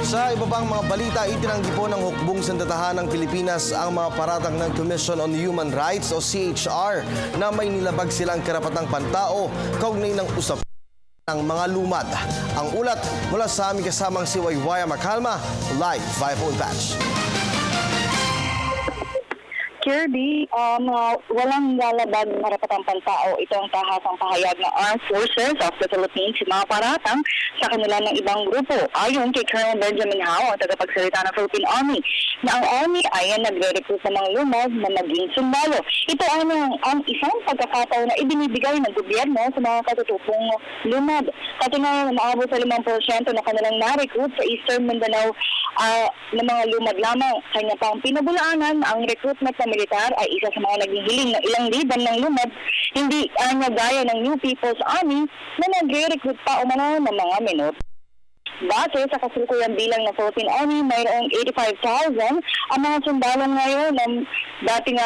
Sa iba pang mga balita, itinanggi po ng Hukbong Sandatahan ng Pilipinas ang mga paratang ng Commission on Human Rights o CHR na may nilabag silang karapatang pantao kaugnay ng usap ng mga lumad. Ang ulat mula sa aming kasamang si Waywaya Macalma, live via phone patch. Kirby, walang lalabag na karapatang pantao. Ito ang tahasang pahayag ng Armed Forces of the Philippines sa mga paratang sa kanila ng ibang grupo. Ayon kay Colonel Benjamin Hao, ang tagapagsalita ng Philippine Army, na ang Army ay nagre-recruit sa mga lumad na maging sundalo. Ito ang isang pagkakataon na ibinibigay ng gobyerno sa mga katutupong lumad. Katunayan, umaabot sa 5% na kanilang na-recruit sa Eastern Mindanao ng mga lumad lamang. Kanya pang pinabulaanan, ang recruitment ng militar ay isa sa mga naging hiling ng ilang liban ng lumad, hindi gaya ng New People's Army na nagre-recruit pa umano ng mga minor. Base sa kasulukuyang bilang ng Philippine Army, mayroong 85,000 ang mga sundalo ngayon ng dating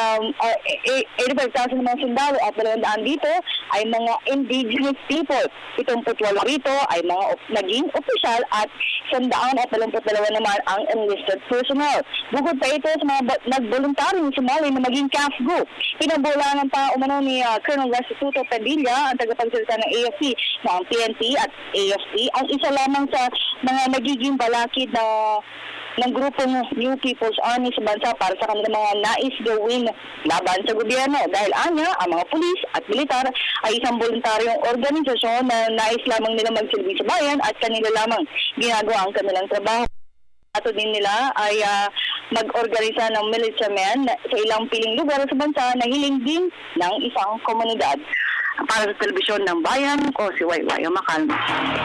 85,000 ng mga sundalo at 200 dito ay mga indigenous people. 78 rito ay mga naging opisyal at 122 naman ang enlisted personnel. Bukod pa ito sa mga nagboluntaryong sumali na maging CAFGO. Pinabulangan pa umano ni Colonel Restituto Padilla, ang tagapagsalita ng AFP, ng PNP at AFP, ang isa lamang sa mga nagiging balakid ng grupong New People's Army sa bansa para sa kanilang mga nais gawin laban sa gobyerno. Dahil anya, ang mga pulis at militar ay isang voluntaryong organisasyon na nais lamang nila magsilbi sa bayan at kanila lamang ginagawa ang kanilang trabaho. Ato din nila ay mag-organisa ng militiamen sa ilang piling lugar sa bansa na hiling din ng isang komunidad. Para sa telebisyon ng bayan, ko si Waywaya Macalma.